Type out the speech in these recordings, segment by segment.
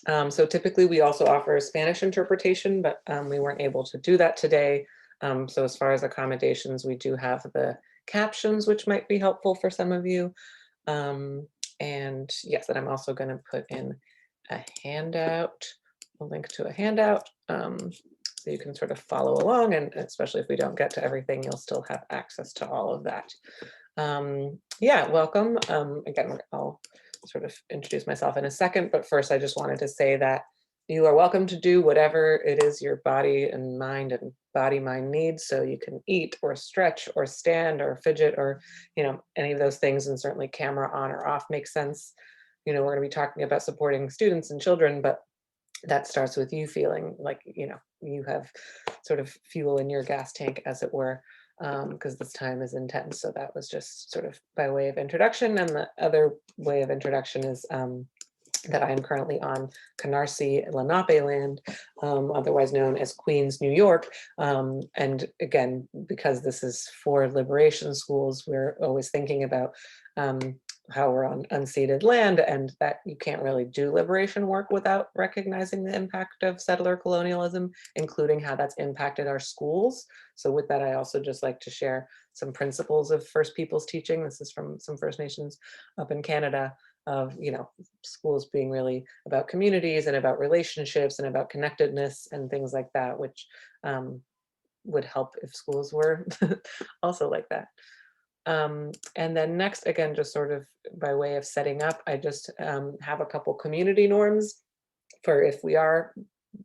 So typically we also offer Spanish interpretation, but we weren't able to do that today. So as far as accommodations, we do have the captions, which might be helpful for some of you. Um, and yes, and I'm also going to put in a handout, a link to a handout, so you can sort of follow along, and especially if we don't get to everything, you'll still have access to all of that. Yeah, welcome. Again, I'll sort of introduce myself in a second, but first I just wanted to say that you are welcome to do whatever it is your body and body-mind needs. So you can eat or stretch or stand or fidget or, any of those things, and certainly camera on or off makes sense. We're going to be talking about supporting students and children, but that starts with you feeling like, you have sort of fuel in your gas tank, as it were, because this time is intense. So that was just sort of by way of introduction. And the other way of introduction is that I am currently on Canarsie Lenape land, otherwise known as Queens, New York. And again, because this is for liberation schools, we're always thinking about how we're on unceded land, and that you can't really do liberation work without recognizing the impact of settler colonialism, including how that's impacted our schools. So with that, I also just like to share some principles of First Peoples teaching. This is from some First Nations up in Canada, of schools being really about communities and about relationships and about connectedness and things like that, which would help if schools were also like that. And then next, again, just sort of by way of setting up, I just have a couple community norms for if we are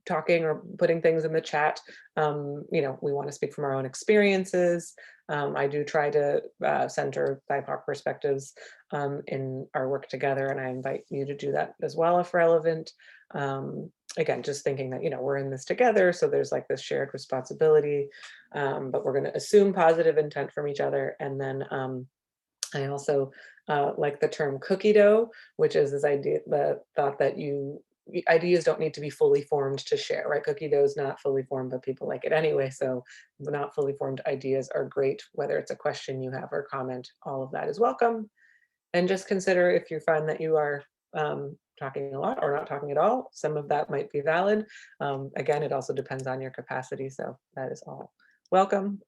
talking or putting things in the chat. We want to speak from our own experiences. I do try to center BIPOC perspectives in our work together, and I invite you to do that as well if relevant. Again, just thinking that, we're in this together, so there's like this shared responsibility, but we're going to assume positive intent from each other. And then I also like the term cookie dough, which is this idea, the thought that ideas don't need to be fully formed to share, right? Cookie dough is not fully formed, but people like it anyway. So not fully formed ideas are great, whether it's a question you have or comment, all of that is welcome. And just consider if you find that you are talking a lot or not talking at all, some of that might be valid. Again, it also depends on your capacity. So that is all welcome.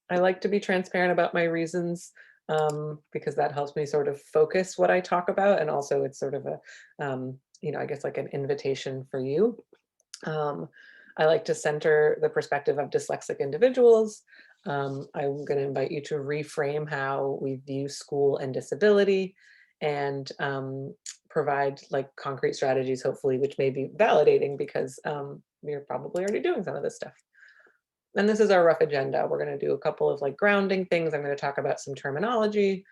I like to be transparent about my reasons, because that helps me sort of focus what I talk about. And also it's sort of a, I guess like an invitation for you. I like to center the perspective of dyslexic individuals. I'm going to invite you to reframe how we view school and disability, and provide like concrete strategies, hopefully, which may be validating because you're probably already doing some of this stuff. And this is our rough agenda. We're going to do a couple of like grounding things. I'm going to talk about some terminology.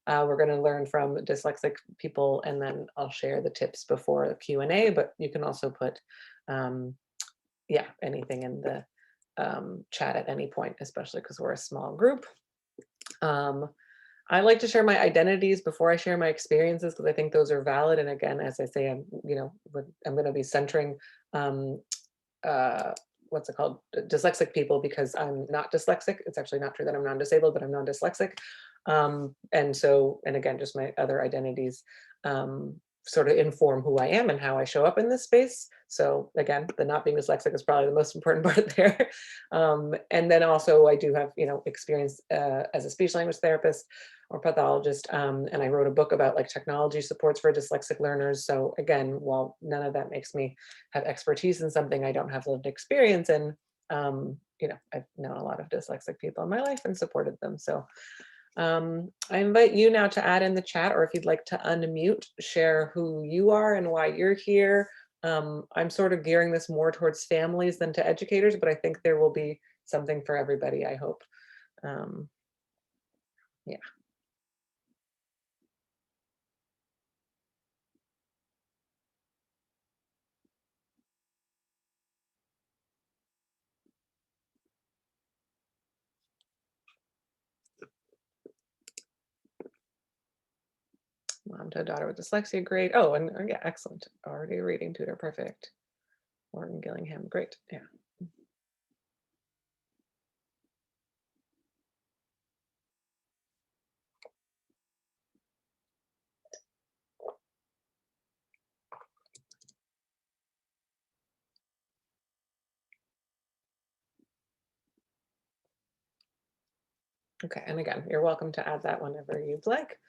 We're going to learn from dyslexic people, and then I'll share the tips before the Q&A, but you can also put anything in the chat at any point, especially because we're a small group. I like to share my identities before I share my experiences, because I think those are valid. And again, as I say, I'm going to be centering what's it called, dyslexic people, because I'm not dyslexic. It's actually not true that I'm non-disabled, but I'm non-dyslexic. And again, just my other identities sort of inform who I am and how I show up in this space. So again, the not being dyslexic is probably the most important part there. And then also I do have, experience as a speech language therapist or pathologist. And I wrote a book about like technology supports for dyslexic learners. So again, while none of that makes me have expertise in something I don't have lived experience in, I've known a lot of dyslexic people in my life and supported them. So I invite you now to add in the chat, or if you'd like to unmute, share who you are and why you're here. I'm sort of gearing this more towards families than to educators, but I think there will be something for everybody, I hope. Yeah. Mom to a daughter with dyslexia, great. Oh, and yeah, excellent. Already a reading tutor, perfect. Morgan Gillingham, great, yeah. Okay, and again, you're welcome to add that whenever you'd like.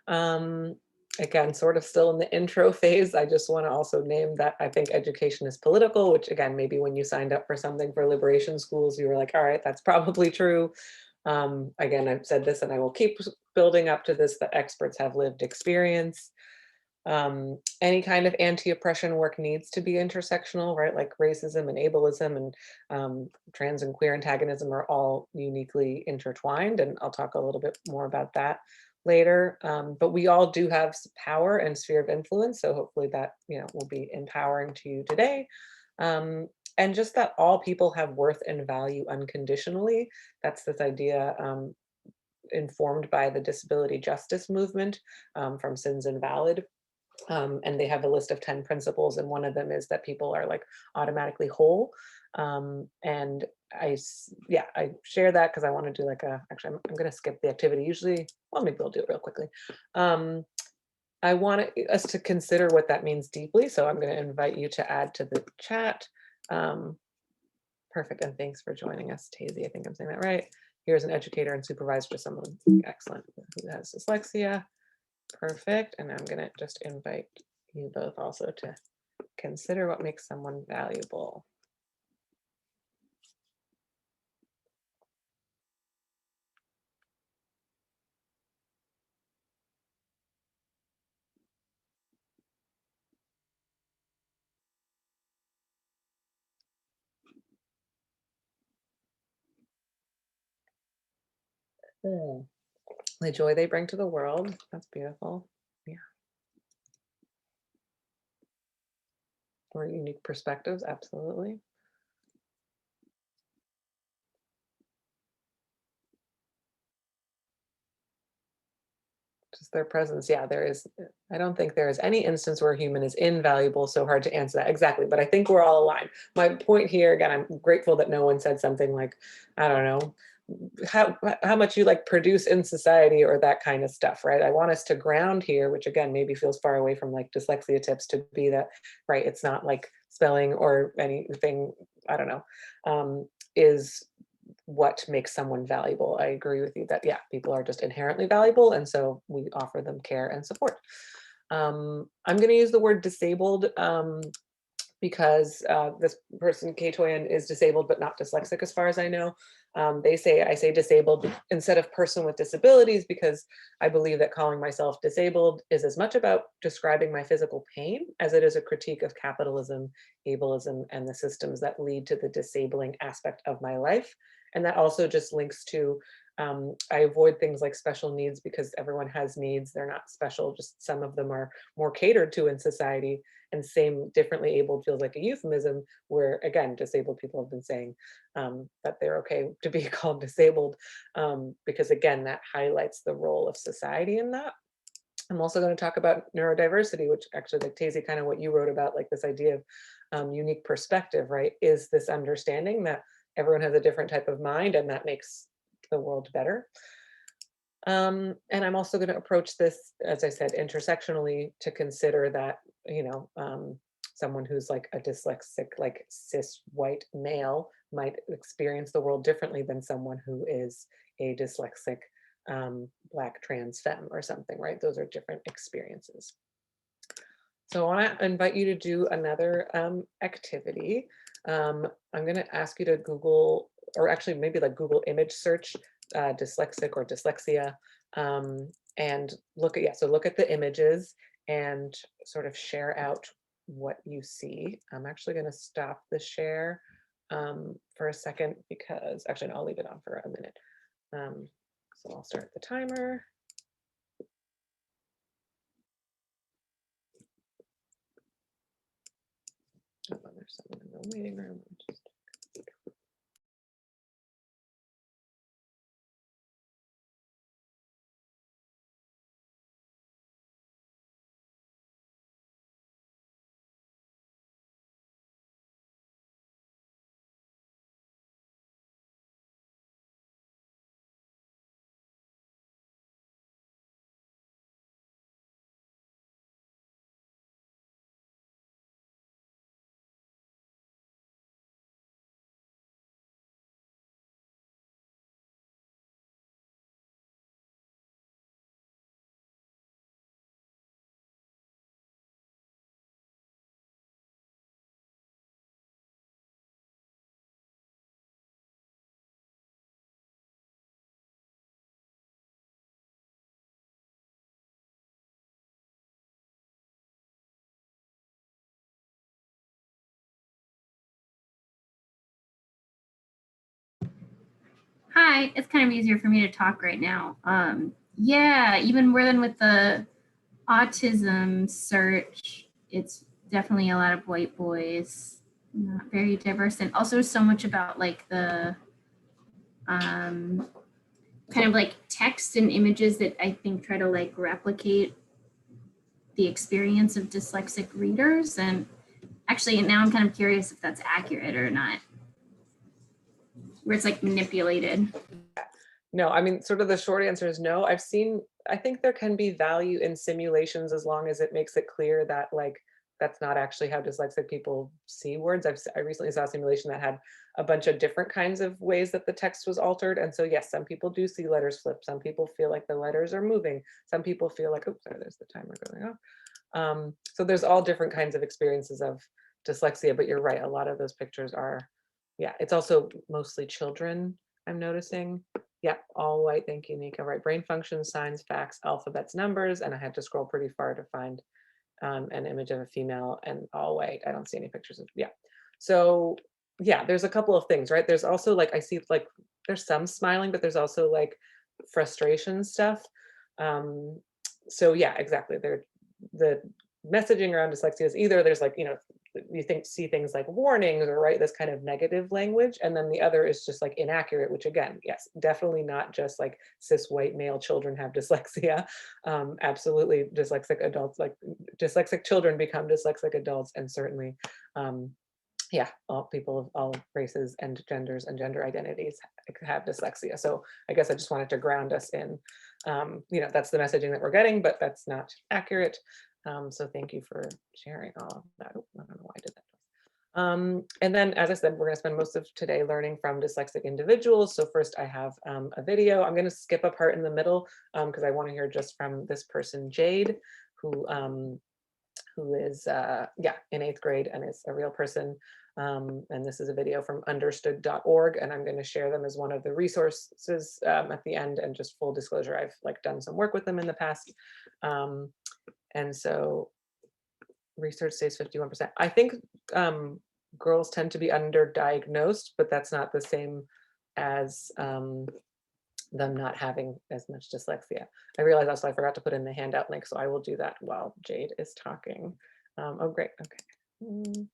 Um, Again, sort of still in the intro phase, I just want to also name that I think education is political, which again, maybe when you signed up for something for liberation schools, you were like, all right, that's probably true. Again, I've said this and I will keep building up to this, that experts have lived experience. Any kind of anti-oppression work needs to be intersectional, right? Like racism and ableism and trans and queer antagonism are all uniquely intertwined, and I'll talk a little bit more about that later. But we all do have power and sphere of influence, so hopefully that will be empowering to you today. And just that all people have worth and value unconditionally. That's this idea informed by the disability justice movement from Sins Invalid, and they have a list of 10 principles, and one of them is that people are like automatically whole. And yeah, I share that because I want to do like actually I'm going to skip the activity usually. Well, maybe I'll do it real quickly. I want us to consider what that means deeply, so I'm going to invite you to add to the chat. Um, Perfect, and thanks for joining us, Tazy. I think I'm saying that right. Here's an educator and supervisor to someone excellent who has dyslexia. Perfect. And I'm going to just invite you both also to consider what makes someone valuable. Hmm. The joy they bring to the world. That's beautiful. Yeah. Or unique perspectives. Absolutely. Just their presence. Yeah, there is. I don't think there is any instance where a human is invaluable. So hard to answer that exactly. But I think we're all aligned. My point here, again, I'm grateful that no one said something like, I don't know, how much you like produce in society or that kind of stuff, right? I want us to ground here, which again maybe feels far away from like dyslexia tips, to be that, right, it's not like spelling or anything, I don't know, is what makes someone valuable. I agree with you that yeah, people are just inherently valuable, and so we offer them care and support. I'm going to use the word disabled because this person, Katoyan, is disabled but not dyslexic as far as I know. I say disabled instead of person with disabilities because I believe that calling myself disabled is as much about describing my physical pain as it is a critique of capitalism, ableism, and the systems that lead to the disabling aspect of my life. And that also just links to I avoid things like special needs because everyone has needs. They're not special, just some of them are more catered to in society, and same differently abled feels like a euphemism where again disabled people have been saying that they're okay to be called disabled because again that highlights the role of society in that. I'm also going to talk about neurodiversity, which actually like Tazy, kind of what you wrote about, like this idea of unique perspective, right, is this understanding that everyone has a different type of mind and that makes the world better. And I'm also going to approach this, as I said, intersectionally, to consider that, someone who's like a dyslexic, like cis white male might experience the world differently than someone who is a dyslexic Black trans femme or something, right? Those are different experiences. So I want to invite you to do another activity. I'm going to ask you to Google, or actually maybe like Google image search dyslexic or dyslexia, and look at, yeah, so look at the images and sort of share out what you see. I'm actually going to stop the share for a second because actually no, I'll leave it on for a minute. So I'll start the timer. Oh, there's someone in the waiting room. Just Hi, it's kind of easier for me to talk right now. Yeah, even more than with the autism search, it's definitely a lot of white boys, not very diverse, and also so much about like the um, kind of like text and images that I think try to like replicate the experience of dyslexic readers. And actually, now I'm kind of curious if that's accurate or not, where it's like manipulated. No, I mean, sort of the short answer is no. I think there can be value in simulations as long as it makes it clear that like that's not actually how dyslexic people see words. I recently saw a simulation that had a bunch of different kinds of ways that the text was altered. And so yes, some people do see letters flip. Some people feel like the letters are moving. Some people feel like, oops, sorry, there's the timer going off. So there's all different kinds of experiences of dyslexia, but you're right, a lot of those pictures are, yeah, it's also mostly children, I'm noticing. Yeah, all white, thank you, Nika. Right, brain functions, signs, facts, alphabets, numbers, and I had to scroll pretty far to find an image of a female and all white. I don't see any pictures of, yeah. So yeah, there's a couple of things, right? There's also like, I see like, there's some smiling, but there's also like frustration stuff. Um, so yeah, exactly. The messaging around dyslexia is either there's like, you know, you see things like warnings or right, this kind of negative language, and then the other is just like inaccurate, which again, yes, definitely not just like cis white male children have dyslexia. Absolutely, dyslexic adults, like dyslexic children become dyslexic adults, and certainly yeah, all people of all races and genders and gender identities have dyslexia. So I guess I just wanted to ground us in, you know, that's the messaging that we're getting, but that's not accurate. So thank you for sharing all of that. Oh, I don't know why I did that. And then, as I said, we're going to spend most of today learning from dyslexic individuals. So first I have a video. I'm going to skip a part in the middle because I want to hear just from this person, Jade, who is yeah, in 8th grade and is a real person. And this is a video from understood.org, and I'm going to share them as one of the resources at the end. And just full disclosure, I've like done some work with them in the past. And so research says 51%. I think girls tend to be underdiagnosed, but that's not the same as them not having as much dyslexia. I realized also I forgot to put in the handout link, so I will do that while Jade is talking. Oh, great. Okay.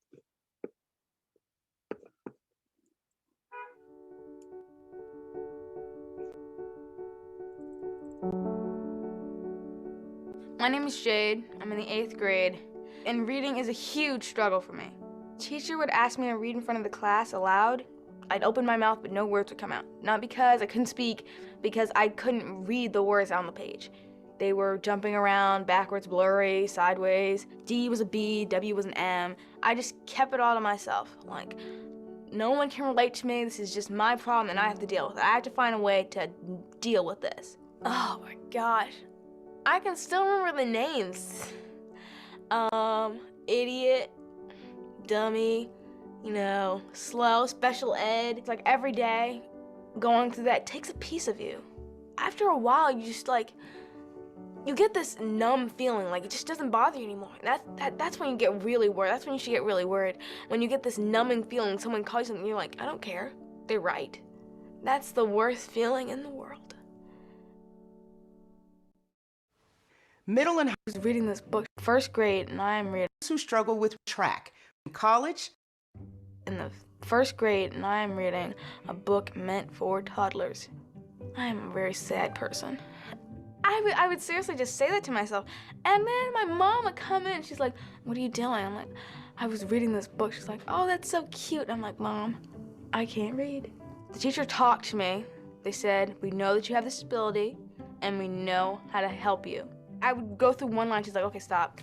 My name is Jade. I'm in the 8th grade, and reading is a huge struggle for me. Teacher would ask me to read in front of the class aloud. I'd open my mouth, but no words would come out. Not because I couldn't speak, because I couldn't read the words on the page. They were jumping around, backwards, blurry, sideways. D was a B, W was an M. I just kept it all to myself. Like, no one can relate to me. This is just my problem, and I have to deal with it. I have to find a way to deal with this. Oh my gosh. I can still remember the names. Idiot, dummy, you know, slow, special ed. It's like every day going through that takes a piece of you. After a while, you just like, you get this numb feeling, like it just doesn't bother you anymore. That's when you get really worried. That's when you should get really worried. When you get this numbing feeling, someone calls you something, you're like, I don't care. They're right. That's the worst feeling in the world. Middle and I was reading this book, 1st grade, and I am reading. Who struggle with track. In college, In the 1st grade, and I am reading a book meant for toddlers. I am a very sad person. I would seriously just say that to myself. And then my mom would come in, she's like, what are you doing? I'm like, I was reading this book. She's like, oh, that's so cute. I'm like, Mom, I can't read. The teacher talked to me. They said, we know that you have this ability, and we know how to help you. I would go through one line, she's like, okay, stop.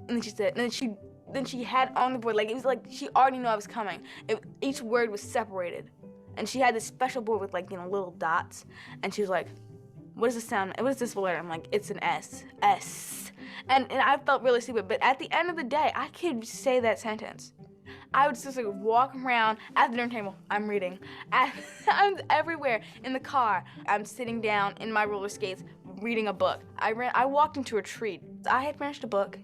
And then she said, and then she had on the board, like it was like she already knew I was coming. Each word was separated. And she had this special board with like, you know, little dots. And she was like, what is this sound? What is this letter? I'm like, it's an S. S. And I felt really stupid, but at the end of the day, I could say that sentence. I would just like walk around at the dinner table, I'm reading. I'm everywhere, in the car, I'm sitting down in my roller skates, reading a book. I walked into a retreat. I had finished a book,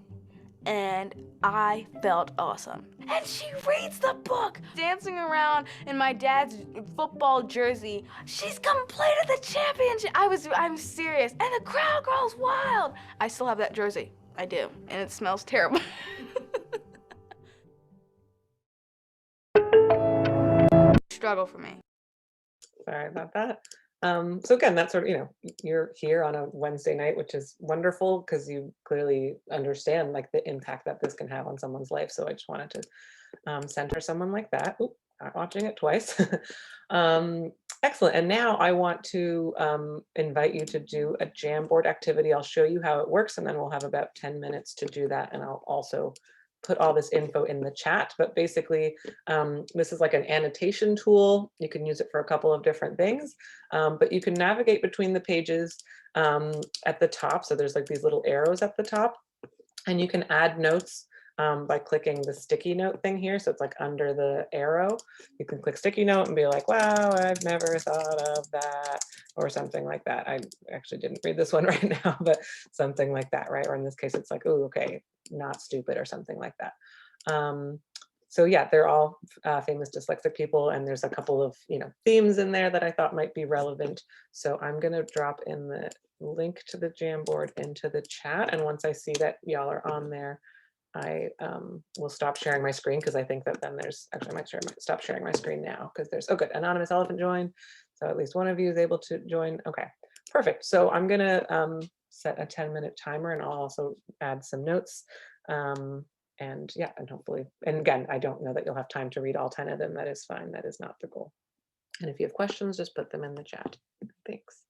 and I felt awesome. And she reads the book, dancing around in my dad's football jersey. She's completed the championship. I'm serious. And the crowd goes wild. I still have that jersey. I do, and it smells terrible. Struggle for me. Sorry about that. So again, that's sort of, you're here on a Wednesday night, which is wonderful because you clearly understand like the impact that this can have on someone's life. So I just wanted to center someone like that. Oop, not watching it twice. Excellent. And now I want to invite you to do a Jamboard activity. I'll show you how it works, and then we'll have about 10 minutes to do that. And I'll also put all this info in the chat. But basically, this is like an annotation tool. You can use it for a couple of different things, but you can navigate between the pages at the top. So there's like these little arrows at the top, and you can add notes by clicking the sticky note thing here. So it's like under the arrow. You can click sticky note and be like, wow, I've never thought of that, or something like that. I actually didn't read this one right now, but something like that, right? Or in this case, it's like, oh, okay, not stupid, or something like that. So yeah, they're all famous dyslexic people, and there's a couple of themes in there that I thought might be relevant. So I'm gonna drop in the link to the Jamboard into the chat, and once I see that y'all are on there, I will stop sharing my screen, because I think that then there's actually, I might stop sharing my screen now, because there's, oh good, anonymous elephant joined, so at least one of you is able to join. Okay, perfect. So I'm gonna set a 10-minute timer, and I'll also add some notes. And yeah, and hopefully, and again, I don't know that you'll have time to read all 10 of them. That is fine. That is not the goal. And if you have questions, just put them in the chat. Thanks.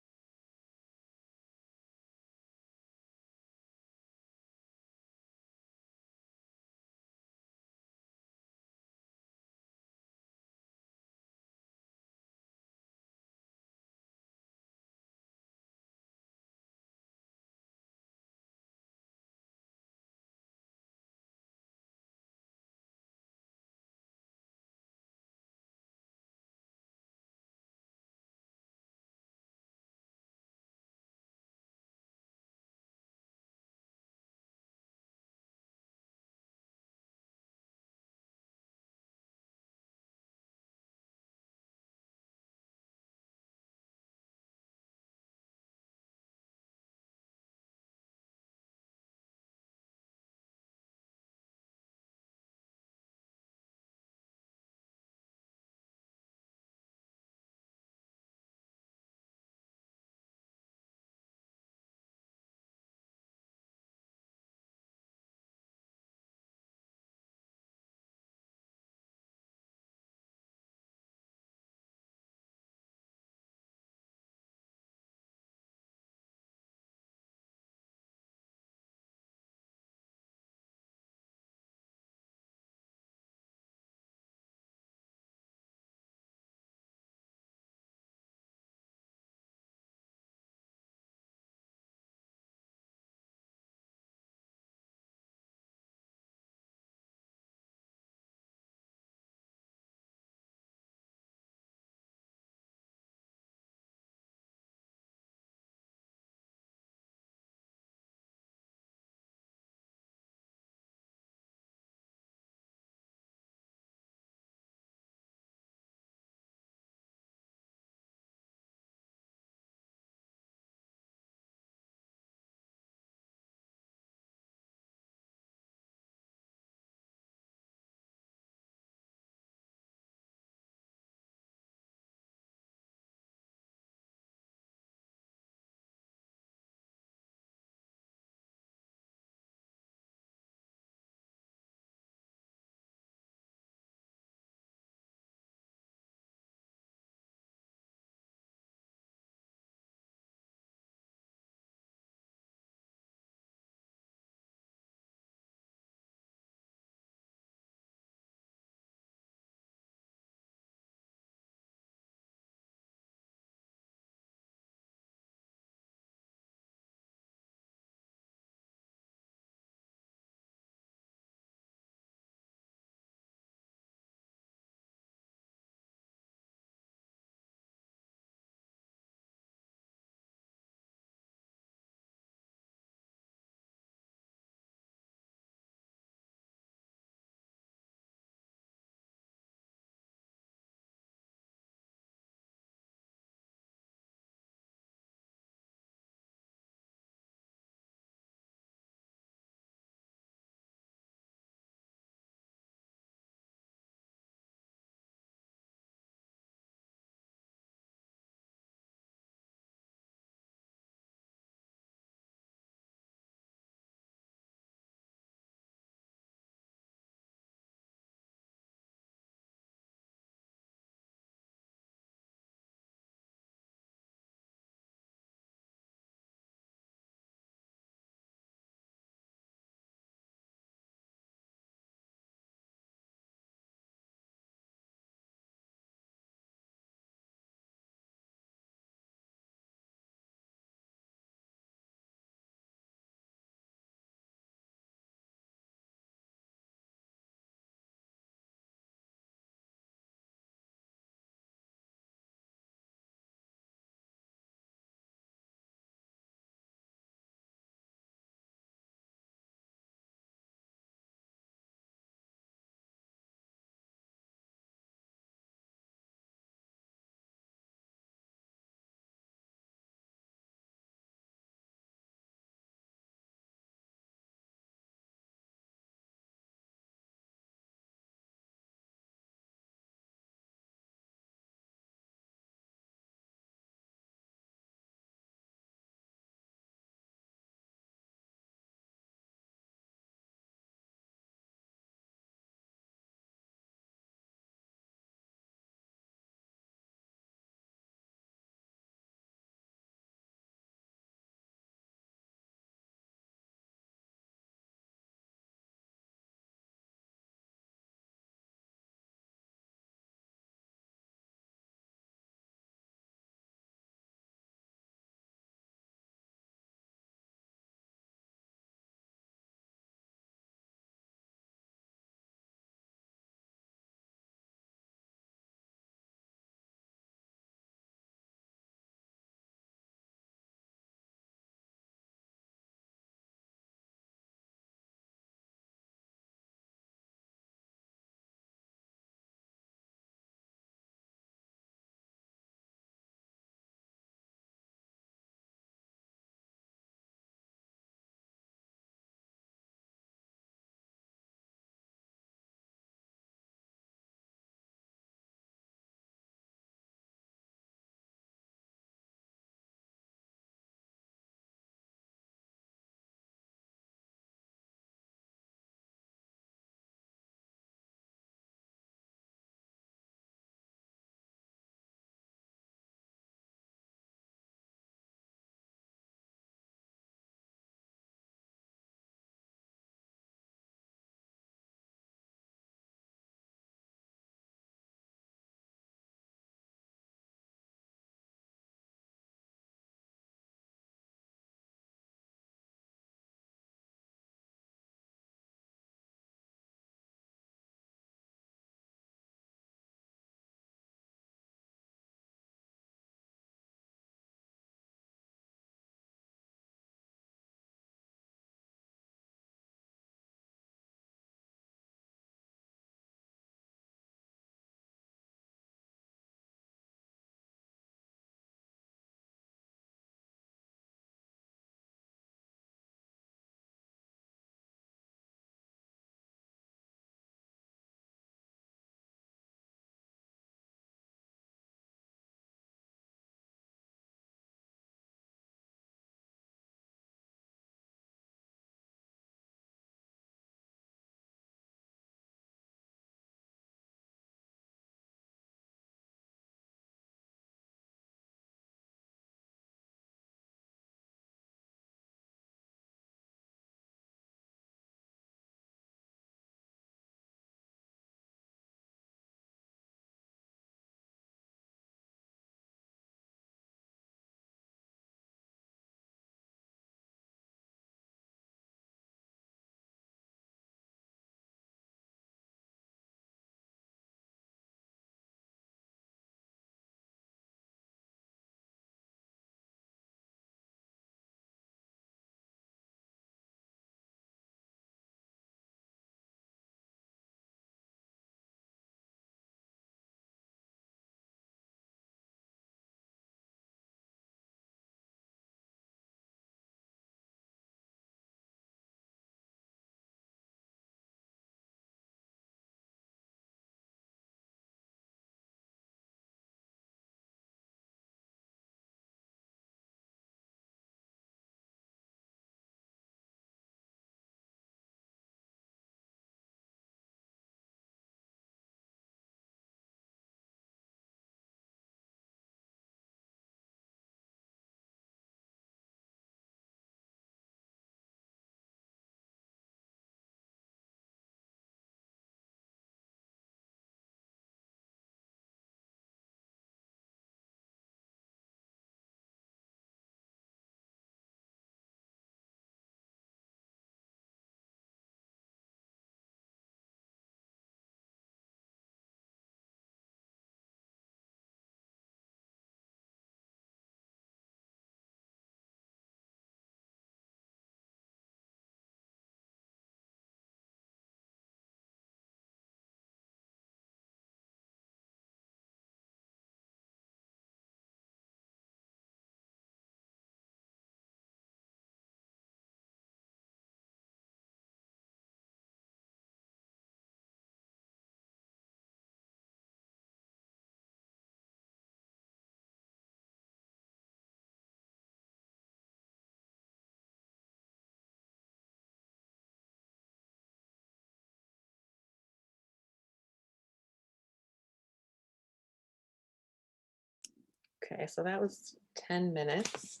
Okay, so that was 10 minutes.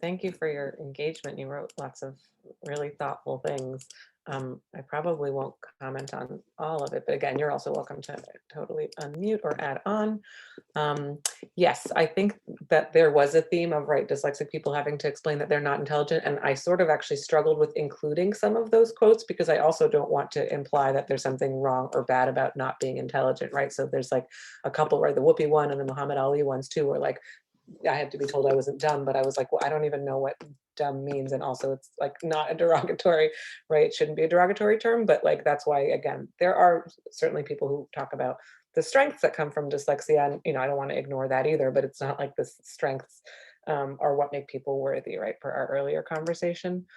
Thank you for your engagement. You wrote lots of really thoughtful things. I probably won't comment on all of it, but again, you're also welcome to totally unmute or add on. Um, yes, I think that there was a theme of, right, dyslexic people having to explain that they're not intelligent. And I sort of actually struggled with including some of those quotes because I also don't want to imply that there's something wrong or bad about not being intelligent, right? So there's like a couple, right, the Whoopi one and the Muhammad Ali ones too, were like, I had to be told I wasn't dumb, but I was like, well, I don't even know what dumb means. And also it's like not a derogatory, right? It shouldn't be a derogatory term, but like, that's why, again, there are certainly people who talk about the strengths that come from dyslexia. And, I don't want to ignore that either, but it's not like the strengths are what make people worthy, right? Per our earlier conversation.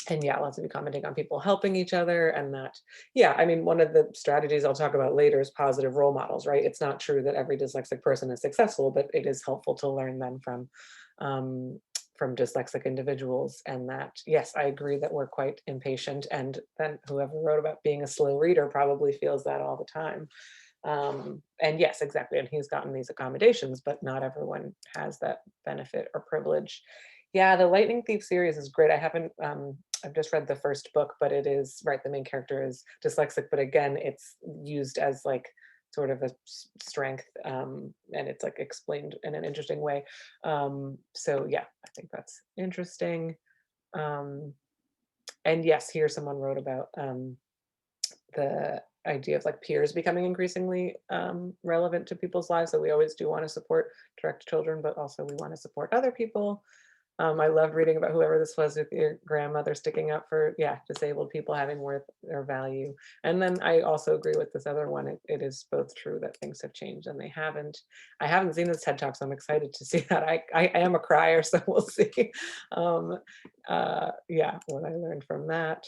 And yeah, lots of you commenting on people helping each other and that, yeah, I mean, one of the strategies I'll talk about later is positive role models, right? It's not true that every dyslexic person is successful, but it is helpful to learn them from dyslexic individuals. And that, yes, I agree that we're quite impatient. And then whoever wrote about being a slow reader probably feels that all the time. And yes, exactly. And he's gotten these accommodations, but not everyone has that benefit or privilege. Yeah, the Lightning Thief series is great. I've just read the first book, but it is, right, the main character is dyslexic, but again, it's used as like sort of a strength, and it's like explained in an interesting way. So yeah, I think that's interesting. Um, and yes, here someone wrote about the idea of like peers becoming increasingly relevant to people's lives. So we always do want to support direct children, but also we want to support other people. I loved reading about whoever this was with your grandmother sticking up for, yeah, disabled people having worth or value. And then I also agree with this other one. It is both true that things have changed and they haven't. I haven't seen this TED Talk, so I'm excited to see that. I am a crier, so we'll see. Yeah, what I learned from that.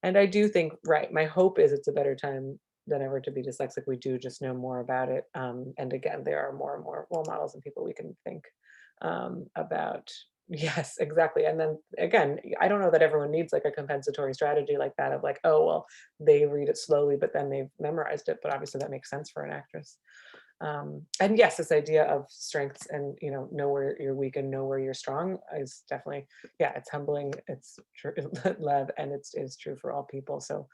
And I do think, right, my hope is it's a better time than ever to be dyslexic. We do just know more about it. And again, there are more and more role models and people we can think about. Yes, exactly. And then again, I don't know that everyone needs like a compensatory strategy like that of like, oh, well, they read it slowly, but then they've memorized it. But obviously that makes sense for an actress. And yes, this idea of strengths and, know where you're weak and know where you're strong is definitely, yeah, it's humbling, it's true, love, and it is true for all people. So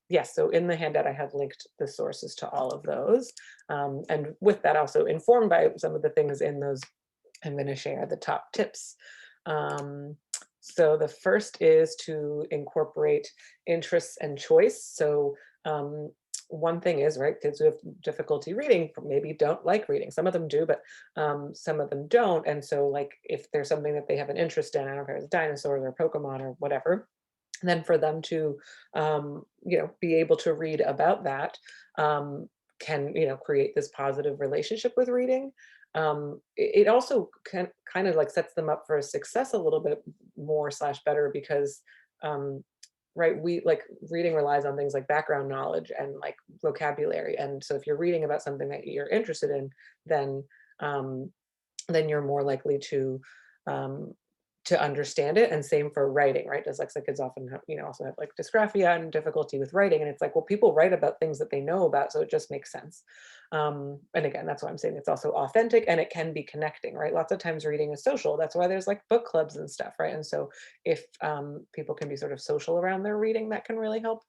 yes, so in the handout, I have linked the sources to all of those. And with that also informed by some of the things in those, I'm going to share the top tips. So the first is to incorporate interests and choice. So one thing is, right, kids who have difficulty reading maybe don't like reading. Some of them do, but some of them don't. And so like if there's something that they have an interest in, I don't know if it's dinosaurs or Pokemon or whatever, then for them to be able to read about that can create this positive relationship with reading. It also can kind of like sets them up for success a little bit more / better because right, we like reading relies on things like background knowledge and like vocabulary, and so if you're reading about something that you're interested in, then um, then you're more likely um, to understand it. And same for writing, right? Dyslexic kids often have, also have like dysgraphia and difficulty with writing. And it's like, well, people write about things that they know about, so it just makes sense. And again, that's why I'm saying it's also authentic and it can be connecting, right? Lots of times reading is social. That's why there's like book clubs and stuff, right? And so if people can be sort of social around their reading, that can really help.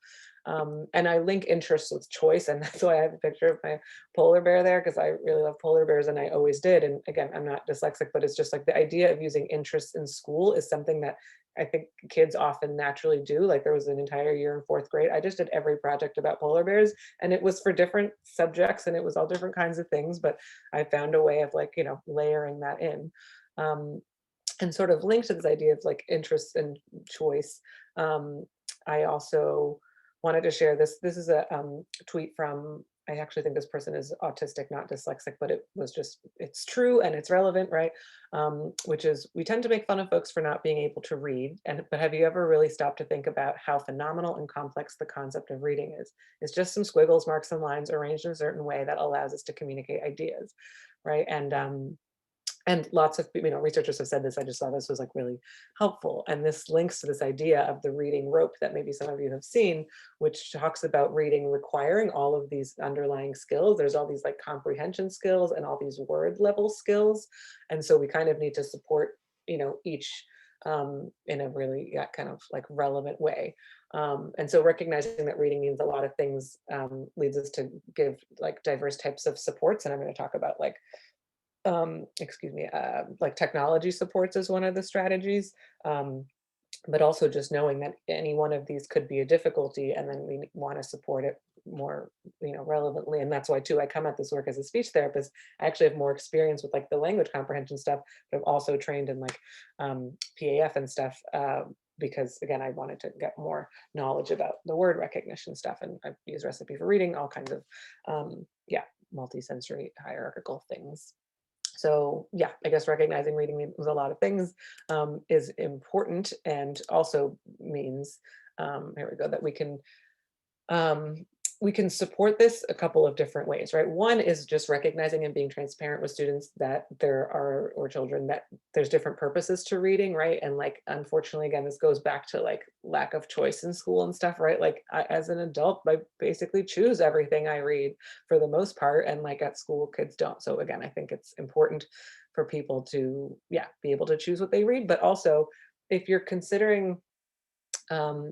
And I link interests with choice, and that's why I have a picture of my polar bear there, because I really love polar bears and I always did. And again, I'm not dyslexic, but it's just like the idea of using interests in school is something that I think kids often naturally do. Like there was an entire year in 4th grade, I just did every project about polar bears, and it was for different subjects and it was all different kinds of things, but I found a way of like, layering that in. And sort of linked to this idea of like interests and choice. I also wanted to share this. This is a tweet from, I actually think this person is autistic, not dyslexic, but it was just, it's true and it's relevant, right? Which is, we tend to make fun of folks for not being able to read, but have you ever really stopped to think about how phenomenal and complex the concept of reading is? It's just some squiggles, marks, and lines arranged in a certain way that allows us to communicate ideas, right? And And lots of, researchers have said this. I just thought this was like really helpful. And this links to this idea of the reading rope that maybe some of you have seen, which talks about reading requiring all of these underlying skills. There's all these like comprehension skills and all these word level skills. And so we kind of need to support, each in a really kind of like relevant way. And so recognizing that reading means a lot of things leads us to give like diverse types of supports. And I'm going to talk about like like technology supports as one of the strategies, but also just knowing that any one of these could be a difficulty, and then we want to support it more, relevantly. And that's why too, I come at this work as a speech therapist. I actually have more experience with like the language comprehension stuff, but I'm also trained in like PAF and stuff. Because again, I wanted to get more knowledge about the word recognition stuff, and I've used Recipe for Reading, all kinds of multi-sensory hierarchical things. So yeah, I guess recognizing reading means a lot of things, is important, and also means, here we go, that we can support this a couple of different ways, right? One is just recognizing and being transparent with students that or children, that there's different purposes to reading, right? And like, unfortunately, again, this goes back to like lack of choice in school and stuff, right? Like as an adult, I basically choose everything I read for the most part, and like at school, kids don't. So again, I think it's important for people to, be able to choose what they read, but also if you're considering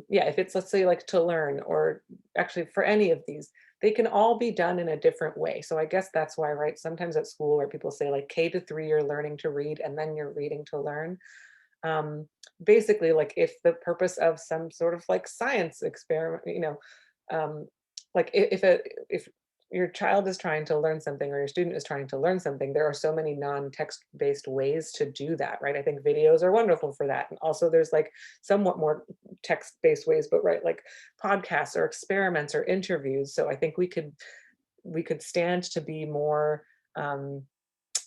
if it's, let's say, like to learn, or actually for any of these, they can all be done in a different way. So I guess that's why, right, sometimes at school where people say like K-3 you're learning to read and then you're reading to learn. Basically, like if the purpose of some sort of like science experiment, like if your child is trying to learn something, or your student is trying to learn something, there are so many non-text based ways to do that, right? I think videos are wonderful for that. And also there's like somewhat more text based ways, but right, like podcasts or experiments or interviews. So I think we could stand to be more,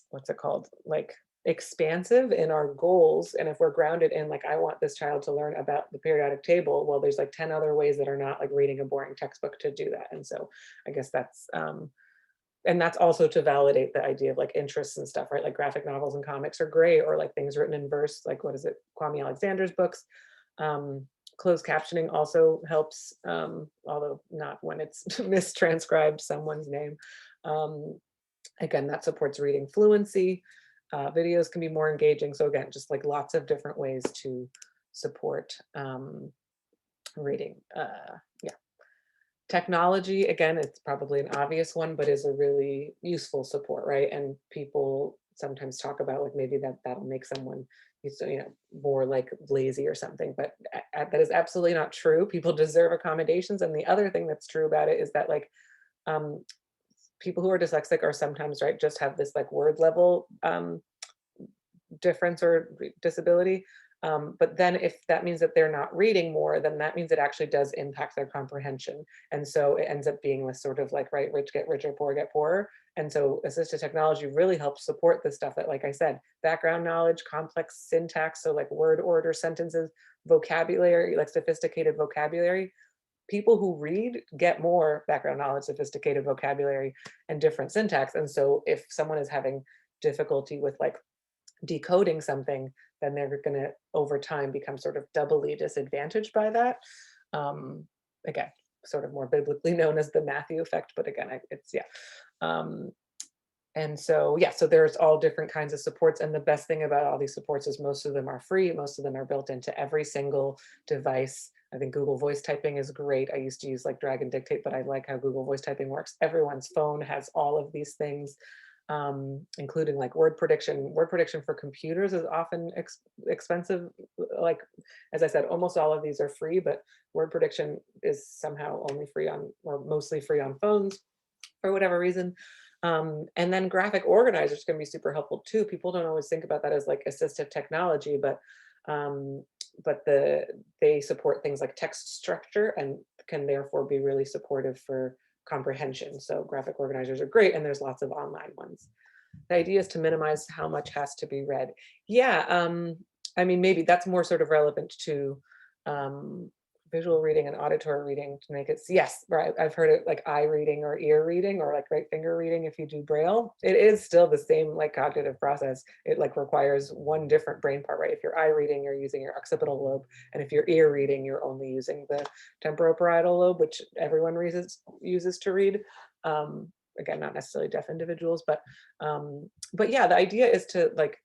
what's it called? Like expansive in our goals. And if we're grounded in like, I want this child to learn about the periodic table, well, there's like 10 other ways that are not like reading a boring textbook to do that. And so I guess that's, and that's also to validate the idea of like interests and stuff, right? Like graphic novels and comics are great, or like things written in verse, like what is it, Kwame Alexander's books. Closed captioning also helps, although not when it's mistranscribed someone's name. Again, that supports reading fluency. Videos can be more engaging. So again, just like lots of different ways to support reading. Technology, again, it's probably an obvious one, but is a really useful support, right? And people sometimes talk about like maybe that'll make someone more like lazy or something, but that is absolutely not true. People deserve accommodations. And the other thing that's true about it is that like people who are dyslexic are sometimes, right, just have this like word level difference or disability. But then if that means that they're not reading more, then that means it actually does impact their comprehension. And so it ends up being this sort of like, right, rich get richer, poor get poorer. And so assistive technology really helps support this stuff that, like I said, background knowledge, complex syntax, so like word order, sentences, vocabulary, like sophisticated vocabulary. People who read get more background knowledge, sophisticated vocabulary, and different syntax. And so if someone is having difficulty with like decoding something, then they're going to over time become sort of doubly disadvantaged by that. Again, sort of more biblically known as the Matthew effect, but again, it's and so so there's all different kinds of supports, and the best thing about all these supports is most of them are free. Most of them are built into every single device. I think Google voice typing is great. I used to use like drag and dictate, but I like how Google voice typing works. Everyone's phone has all of these things, including like word prediction. Word prediction for computers is often expensive. Like, as I said, almost all of these are free, but word prediction is somehow only free on, or mostly free on phones for whatever reason. And then graphic organizers can be super helpful too. People don't always think about that as like assistive technology, but they support things like text structure and can therefore be really supportive for comprehension. So graphic organizers are great, and there's lots of online ones. The idea is to minimize how much has to be read. I mean, maybe that's more sort of relevant to visual reading and auditory reading to make it, yes, right. I've heard it like eye reading or ear reading or like right finger reading if you do Braille. It is still the same like cognitive process. It like requires one different brain part, right? If you're eye reading, you're using your occipital lobe. And if you're ear reading, you're only using the temporoparietal lobe, which everyone uses to read. Again, not necessarily deaf individuals, but yeah, the idea is to like,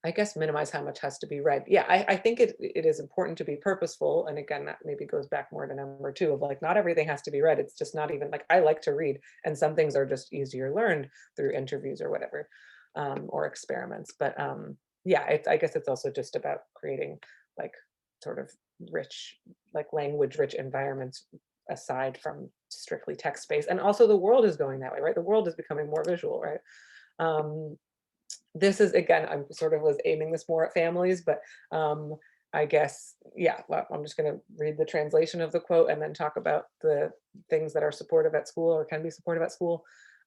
I guess minimize how much has to be read. Yeah, I think it is important to be purposeful. And again, that maybe goes back more to number two of like, not everything has to be read. It's just not even like, I like to read, and some things are just easier learned through interviews or whatever, or experiments. But yeah, I guess it's also just about creating like sort of rich, like language rich environments aside from strictly text based. And also the world is going that way, right? The world is becoming more visual, right? This is, again, I'm sort of was aiming this more at families, but I guess, yeah, well, I'm just going to read the translation of the quote and then talk about the things that are supportive at school or can be supportive at school.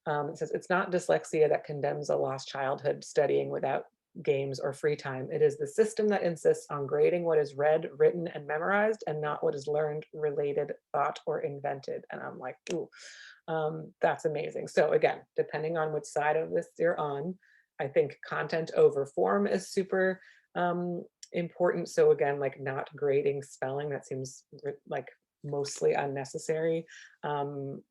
It says, it's not dyslexia that condemns a lost childhood studying without games or free time. It is the system that insists on grading what is read, written, and memorized, and not what is learned, related, thought, or invented. And I'm like, ooh, that's amazing. So again, depending on which side of this you're on, I think content over form is super important. So again, like not grading spelling, that seems like mostly unnecessary. No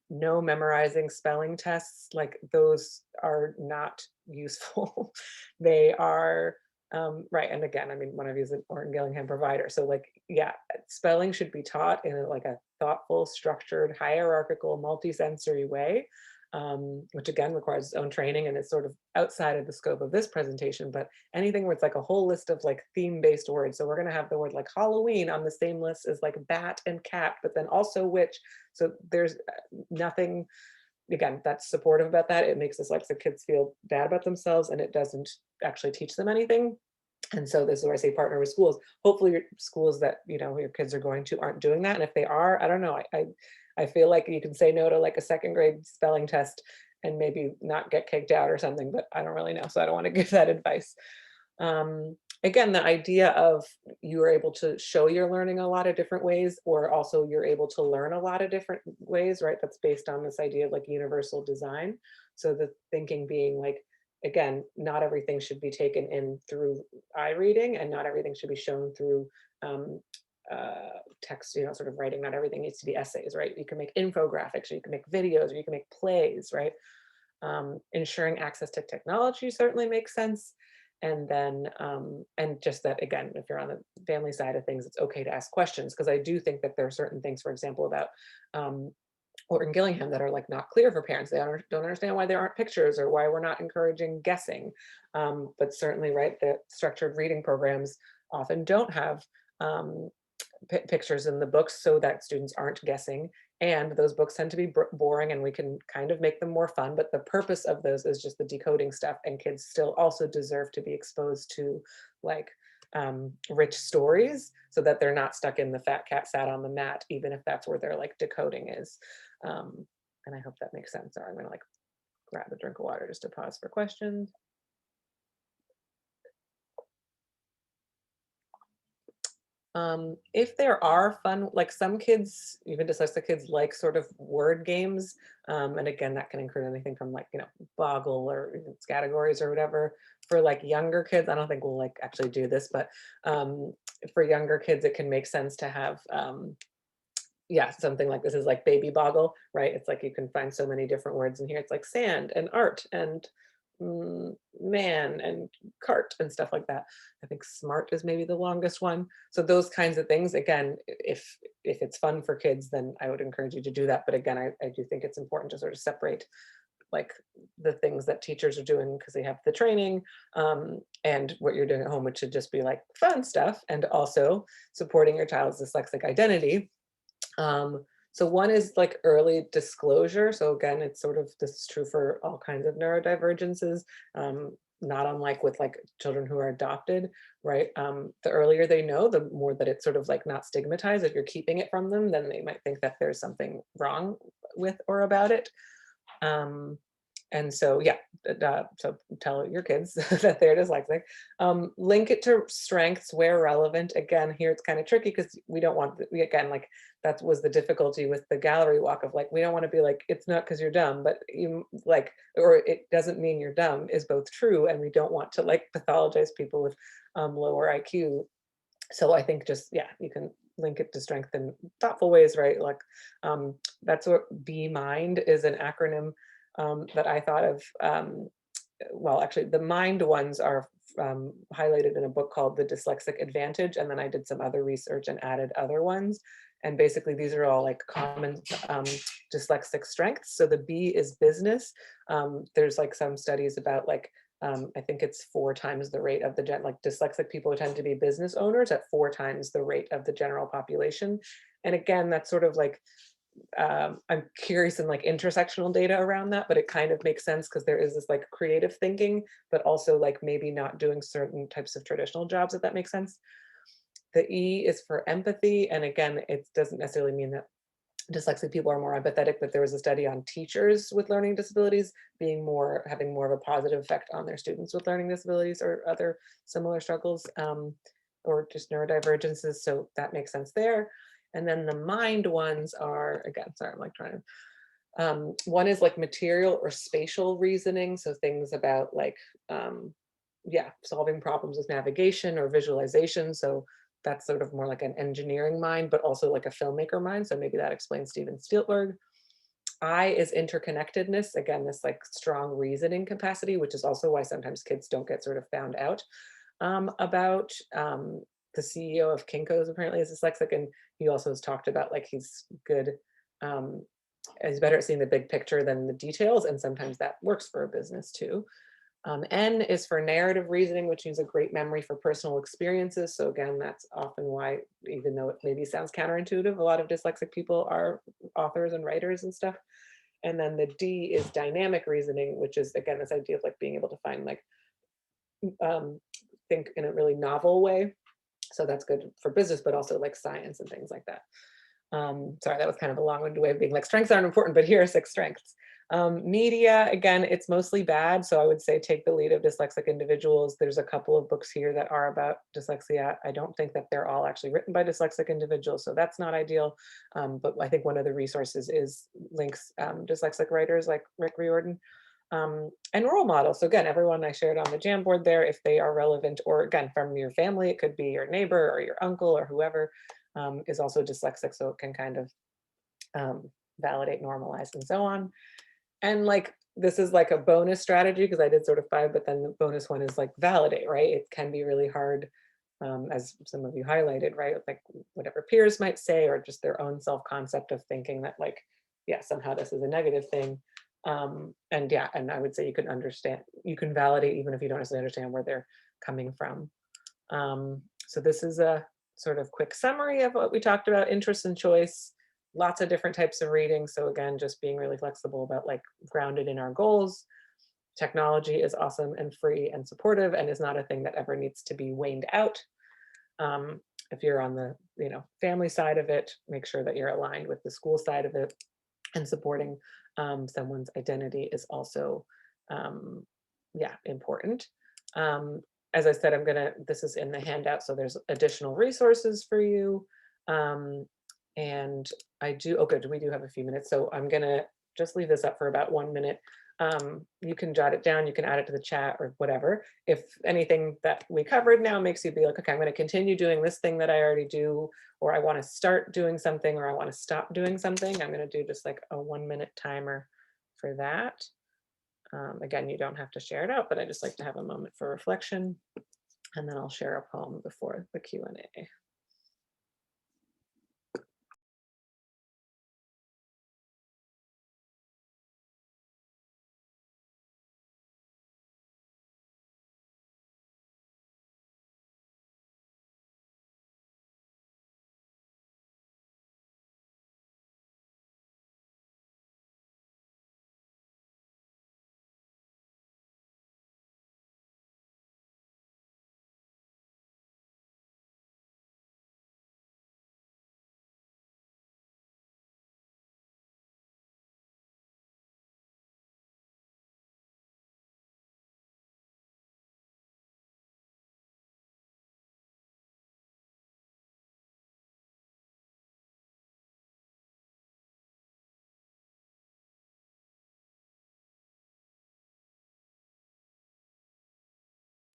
memorizing spelling tests, like those are not useful. They are, right. And again, I mean, one of you is an Orton Gillingham provider. So like, yeah, spelling should be taught in like a thoughtful, structured, hierarchical, multisensory way. Which again requires its own training and is sort of outside of the scope of this presentation, but anything where it's like a whole list of like theme-based words. So we're going to have the word like Halloween on the same list as like bat and cat, but then also witch. So there's nothing, again, that's supportive about that. It makes dyslexic kids feel bad about themselves and it doesn't actually teach them anything. And so this is where I say partner with schools. Hopefully your schools that, you know, your kids are going to aren't doing that. And if they are, I don't know, I feel like you can say no to like a second grade spelling test and maybe not get kicked out or something, but I don't really know. So I don't want to give that advice. Again, the idea of you are able to show you're learning a lot of different ways, or also you're able to learn a lot of different ways, right? That's based on this idea of like universal design. So the thinking being like, again, not everything should be taken in through eye reading and not everything should be shown through text, you know, sort of writing. Not everything needs to be essays, right? You can make infographics, or you can make videos, or you can make plays, right? Ensuring access to technology certainly makes sense. And then, and just that, again, if you're on the family side of things, it's okay to ask questions, because I do think that there are certain things, for example, about Orton Gillingham that are like not clear for parents. They don't understand why there aren't pictures or why we're not encouraging guessing. But certainly, right, the structured reading programs often don't have pictures in the books so that students aren't guessing. And those books tend to be boring and we can kind of make them more fun. But the purpose of those is just the decoding stuff. And kids still also deserve to be exposed to like rich stories so that they're not stuck in the fat cat sat on the mat, even if that's where their like decoding is. And I hope that makes sense. Or I'm going to like grab a drink of water just to pause for questions. If there are fun, like some kids, even dyslexic kids, like sort of word games. And again, that can include anything from like, you know, Boggle or categories or whatever. For like younger kids, I don't think we'll like actually do this, but for younger kids, it can make sense to have, yeah, something like this is like baby Boggle, right? It's like you can find so many different words in here. It's like sand and art and man and cart and stuff like that. I think smart is maybe the longest one. So those kinds of things, again, if it's fun for kids, then I would encourage you to do that. But again, I do think it's important to sort of separate like the things that teachers are doing because they have the training and what you're doing at home, which should just be like fun stuff, and also supporting your child's dyslexic identity. So one is like early disclosure. So again, it's sort of, this is true for all kinds of neurodivergences, not unlike with like children who are adopted, right? The earlier they know, the more that it's sort of like not stigmatized. If you're keeping it from them, then they might think that there's something wrong with or about it. And so, yeah, so tell your kids that they're dyslexic. Link it to strengths where relevant. Again, here it's kind of tricky because we don't want, again, like that was the difficulty with the gallery walk of like, we don't want to be like, it's not because you're dumb, but you like, or it doesn't mean you're dumb is both true. And we don't want to like pathologize people with lower IQ. So I think just, yeah, you can link it to strength in thoughtful ways, right? Like that's what Be Mind is an acronym that I thought of. Well, actually, the mind ones are highlighted in a book called The Dyslexic Advantage. And then I did some other research and added other ones. And basically, these are all like common dyslexic strengths. So the B is business. There's like some studies about like, I think it's 4 times the rate of the like dyslexic people tend to be business owners at 4 times the rate of the general population. And again, that's sort of like, I'm curious in like intersectional data around that, but it kind of makes sense because there is this like creative thinking, but also like maybe not doing certain types of traditional jobs, if that makes sense. The E is for empathy. And again, it doesn't necessarily mean that dyslexic people are more empathetic, but there was a study on teachers with learning disabilities having more of a positive effect on their students with learning disabilities or other similar struggles, or just neurodivergences. So that makes sense there. And then the mind ones are, again, sorry, I'm like trying to, one is like material or spatial reasoning. So things about like, yeah, solving problems with navigation or visualization. So that's sort of more like an engineering mind, but also like a filmmaker mind. So maybe that explains Steven Spielberg. I is interconnectedness. Again, this like strong reasoning capacity, which is also why sometimes kids don't get sort of found out about. The CEO of Kinko's apparently is dyslexic, and he also has talked about like he's good, he's better at seeing the big picture than the details, and sometimes that works for a business too. N is for narrative reasoning, which means a great memory for personal experiences. So again, that's often why, even though it maybe sounds counterintuitive, a lot of dyslexic people are authors and writers and stuff. And then the D is dynamic reasoning, which is again this idea of like being able to find like think in a really novel way. So that's good for business, but also like science and things like that. Sorry, that was kind of a long-winded way of being like strengths aren't important, but here are 6 strengths. Media, again, it's mostly bad. So I would say take the lead of dyslexic individuals. There's a couple of books here that are about dyslexia. I don't think that they're all actually written by dyslexic individuals, so that's not ideal. But I think one of the resources is links dyslexic writers like Rick Riordan. And role models. So again, everyone I shared on the Jamboard there, if they are relevant, or again, from your family, it could be your neighbor or your uncle or whoever is also dyslexic, so it can kind of validate, normalize, and so on. And like, this is like a bonus strategy because I did sort of 5, but then the bonus one is like validate, right? It can be really hard, as some of you highlighted, right? Like whatever peers might say, or just their own self-concept of thinking that like, yeah, somehow this is a negative thing. And yeah, and I would say you can understand, you can validate even if you don't necessarily understand where they're coming from. So this is a sort of quick summary of what we talked about: interest and choice, lots of different types of reading. So again, just being really flexible about like grounded in our goals. Technology is awesome and free and supportive and is not a thing that ever needs to be waned out. If you're on the family side of it, make sure that you're aligned with the school side of it, and supporting someone's identity is also yeah, important. As I said, this is in the handout, so there's additional resources for you. And oh good, we do have a few minutes, so I'm gonna just leave this up for about 1 minute. You can jot it down, you can add it to the chat or whatever. If anything that we covered now makes you be like, okay, I'm gonna continue doing this thing that I already do, or I wanna start doing something, or I wanna stop doing something, I'm gonna do just like a 1 minute timer for that. Again, you don't have to share it out, but I just like to have a moment for reflection, and then I'll share a poem before the Q&A.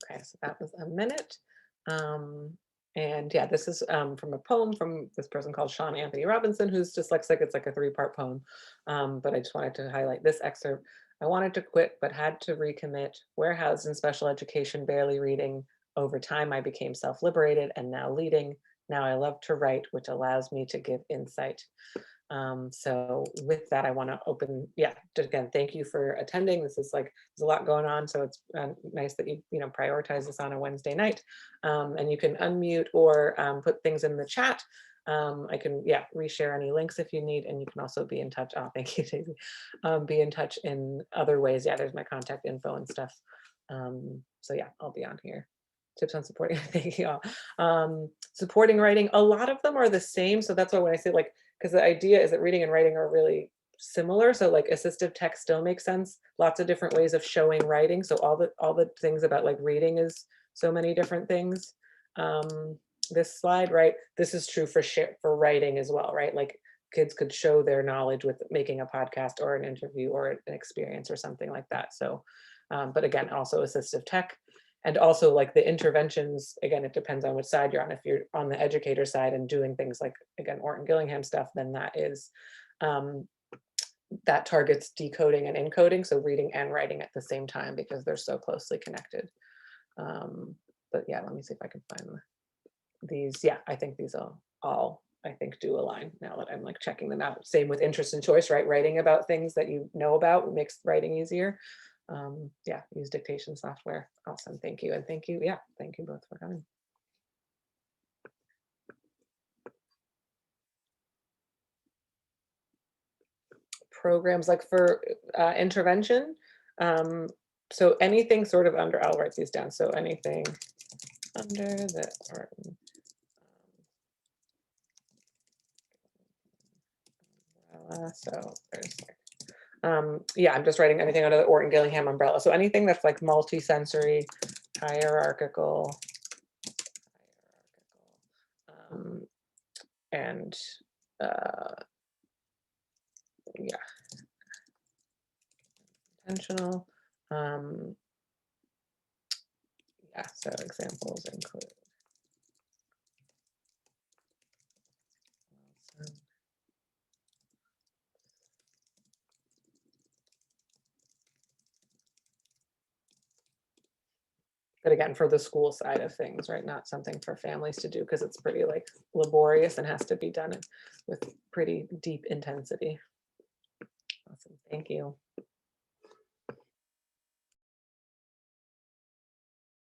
Okay, so that was a minute. And yeah, this is from a poem from this person called Sean Anthony Robinson, who's dyslexic. It's like a 3-part poem, but I just wanted to highlight this excerpt. I wanted to quit, but had to recommit. Warehoused in special education, barely reading. Over time, I became self-liberated and now leading. Now I love to write, which allows me to give insight. So with that, I want to open, just again, thank you for attending. This is like, there's a lot going on. So it's nice that you prioritize this on a Wednesday night. And you can unmute or put things in the chat. I can, reshare any links if you need, and you can also be in touch. Oh, thank you, Daisy. Be in touch in other ways. Yeah, there's my contact info and stuff. So yeah, I'll be on here. Tips on supporting, thank you all. Supporting writing, a lot of them are the same. So that's why when I say like, because the idea is that reading and writing are really similar. So like assistive text still makes sense. Lots of different ways of showing writing. So all the things about like reading is so many different things. This slide, right? This is true for writing as well, right? Like kids could show their knowledge with making a podcast or an interview or an experience or something like that. So, but again, also assistive tech. And also like the interventions, again, it depends on which side you're on. If you're on the educator side and doing things like, again, Orton Gillingham stuff, then that is, that targets decoding and encoding. So reading and writing at the same time because they're so closely connected. But yeah, let me see if I can find these. Yeah, I think these all I think do align now that I'm like checking them out. Same with interest and choice, right? Writing about things that you know about makes writing easier. Use dictation software. Awesome. Thank you. And thank you. Yeah, thank you both for coming. Programs like for intervention. So anything sort of under, I'll write these down. So anything under the, so there's I'm just writing anything under the Orton Gillingham umbrella. So anything that's like multi-sensory, hierarchical, and intentional. So examples include but again, for the school side of things, right? Not something for families to do because it's pretty like laborious and has to be done with pretty deep intensity. Awesome, thank you.